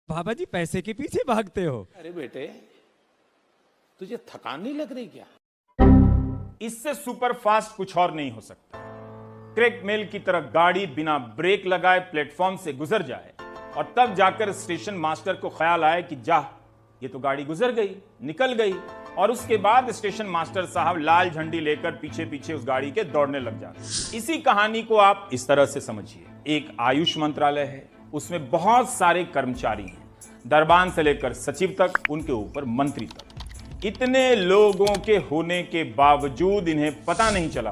बाबा जी पैसे के पीछे भागते हो। अरे बेटे, तुझे थकान नहीं लग रही क्या? इससे सुपर फास्ट कुछ और नहीं हो सकता। क्रेक मेल की तरह गाड़ी बिना ब्रेक लगाए प्लेटफॉर्म से गुजर जाए और तब जाकर स्टेशन मास्टर को ख्याल आए कि जा, ये तो गाड़ी गुजर गई, निकल गई, और उसके बाद स्टेशन मास्टर साहब लाल झंडी लेकर पीछे पीछे उस गाड़ी के दौड़ने लग जाते। इसी कहानी को आप इस तरह से समझिए। एक आयुष मंत्रालय है, उसमें बहुत सारे कर्मचारी हैं, दरबान से लेकर सचिव तक, उनके ऊपर मंत्री तक। इतने लोगों के होने के बावजूद इन्हें पता नहीं चला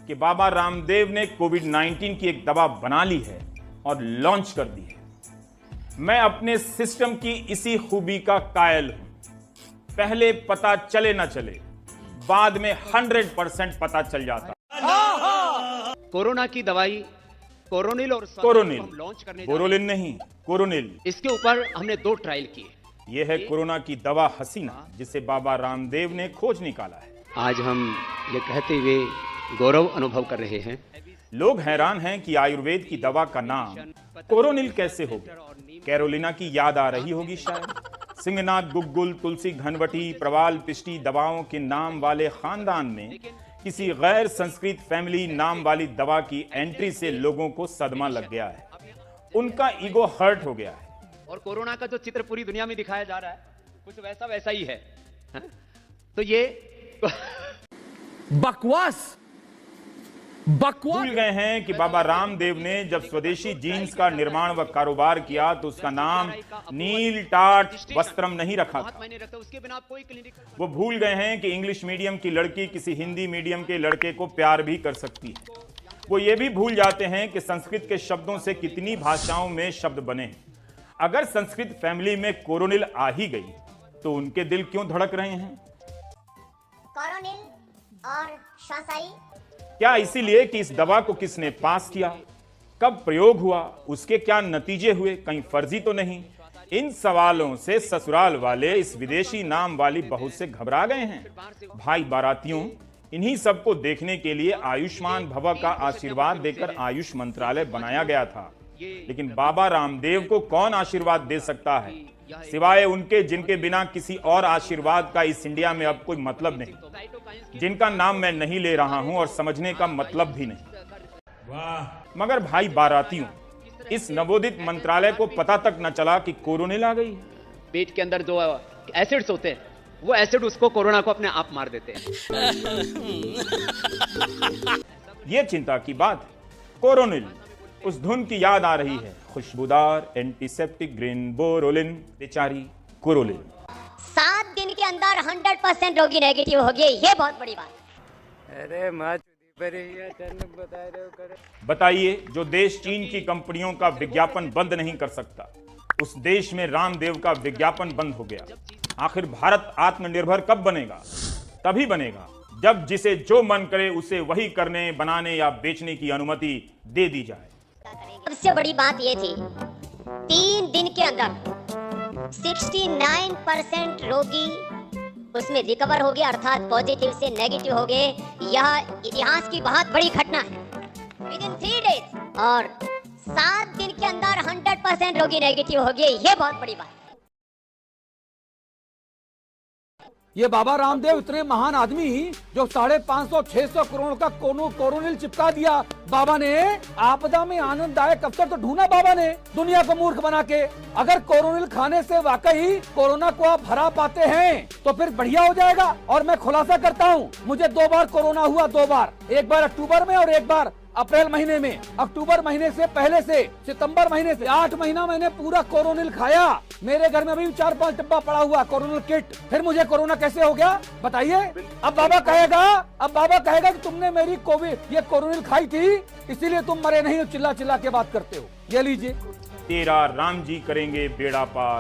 कि बाबा रामदेव ने कोविड-19 की एक दवा बना ली है और लॉन्च कर दी है। मैं अपने सिस्टम की इसी खूबी का कायल हूं। पहले पता चले ना चले, बाद में 100% पता चल जाता। कोरोना की दवाई कोरोनिल और कोरोनिल, लॉन्च करने कोरोलिन नहीं, कोरोनिल। इसके ऊपर हमने 2 ट्रायल किए। यह है कोरोना की दवा हसीना, जिसे बाबा रामदेव ने खोज निकाला है। आज हम ये कहते हुए गौरव अनुभव कर रहे हैं, लोग हैरान हैं कि आयुर्वेद की दवा का नाम कोरोनिल कैसे हो गया। कैरोलिना की याद आ रही होगी शायद। सिंगनाथ, गुग्गुल, तुलसी, घनवटी, प्रवाल, पिष्टी दवाओं के नाम वाले खानदान में किसी गैर संस्कृत फैमिली नाम वाली दवा की एंट्री से लोगों को सदमा लग गया है, उनका ईगो हर्ट हो गया है। और कोरोना का जो चित्र पूरी दुनिया में दिखाया जा रहा है कुछ वैसा ही है, हा? तो ये बकवास भूल गए हैं कि बाबा रामदेव ने जब स्वदेशी जीन्स का निर्माण व कारोबार किया तो उसका नाम नील टाट वस्त्रम नहीं रखा था। उसके बिना कोई क्लिनिक। वो भूल गए हैं कि इंग्लिश मीडियम की लड़की किसी हिंदी मीडियम के लड़के को प्यार भी कर सकती है। वो ये भी भूल जाते हैं कि संस्कृत के शब्दों से कितनी भाषाओं में शब्द बने हैं। अगर संस्कृत फैमिली में कोरोनिल आ ही गई तो उनके दिल क्यों धड़क रहे हैं? कोरोनिल और शासाई, क्या इसीलिए कि इस दवा को किसने पास किया, कब प्रयोग हुआ, उसके क्या नतीजे हुए, कहीं फर्जी तो नहीं? इन सवालों से ससुराल वाले इस विदेशी नाम वाली बहू से घबरा गए हैं। भाई बारातियों, इन्हीं सबको देखने के लिए आयुष्मान भव का आशीर्वाद देकर आयुष मंत्रालय बनाया गया था। लेकिन बाबा रामदेव को कौन आशीर्वाद दे सकता है सिवाय उनके जिनके बिना किसी और आशीर्वाद का इस इंडिया में अब कोई मतलब नहीं, जिनका नाम मैं नहीं ले रहा हूं और समझने का मतलब भी नहीं। मगर भाई बारातियों, इस नवोदित मंत्रालय को पता तक न चला कि कोरोनिल आ गई। पेट के अंदर जो एसिड्स होते हैं वो एसिड उसको कोरोना को अपने आप मार देते हैं। ये चिंता की बात है। कोरोनिल, उस धुन की याद आ रही है, खुशबूदार एंटीसेप्टिक ग्रीन बोरोलिन, बेचारी कोरोलिन। 7 दिन के अंदर 100% रोगी नेगेटिव हो गए, ये बहुत बड़ी बात है। अरे माँ बता रहे हो करे। बताइए, जो देश चीन की कंपनियों का विज्ञापन बंद नहीं कर सकता, उस देश में रामदेव का विज्ञापन बंद हो गया। आखिर भारत आत्मनिर्भर कब बनेगा? तभी बनेगा जब जिसे जो मन करे उसे वही करने, बनाने या बेचने की अनुमति दे दी जाए। सबसे बड़ी बात ये थी, 3 दिन के अंदर 69% रोगी उसमें रिकवर हो गए, अर्थात पॉजिटिव से नेगेटिव हो गए। यह इतिहास की बहुत बड़ी घटना है। विदिन 3 डेज और 7 दिन के अंदर 100% रोगी नेगेटिव हो गए, ये बहुत बड़ी बात है। ये बाबा रामदेव इतने महान आदमी जो 550-600 करोड़ का कोरोनिल चिपका दिया बाबा ने। आपदा में आनंददायक अवसर तो ढूंढा बाबा ने दुनिया को मूर्ख बना के। अगर कोरोनिल खाने से वाकई कोरोना को आप हरा पाते हैं तो फिर बढ़िया हो जाएगा। और मैं खुलासा करता हूँ, मुझे 2 बार कोरोना हुआ, 2 बार, एक बार अक्टूबर में और एक बार अप्रैल महीने में। अक्टूबर महीने से पहले से सितंबर महीने से 8 महीना मैंने पूरा कोरोनिल खाया। मेरे घर में अभी 4-5 डब्बा पड़ा हुआ कोरोनिल किट। फिर मुझे कोरोना कैसे हो गया बताइए? अब बाबा कहेगा कि तुमने मेरी कोविड ये कोरोनिल खाई थी इसीलिए तुम मरे नहीं, चिल्ला चिल्ला के बात करते हो। ये लीजिए। तेरा राम जी करेंगे बेड़ा पार।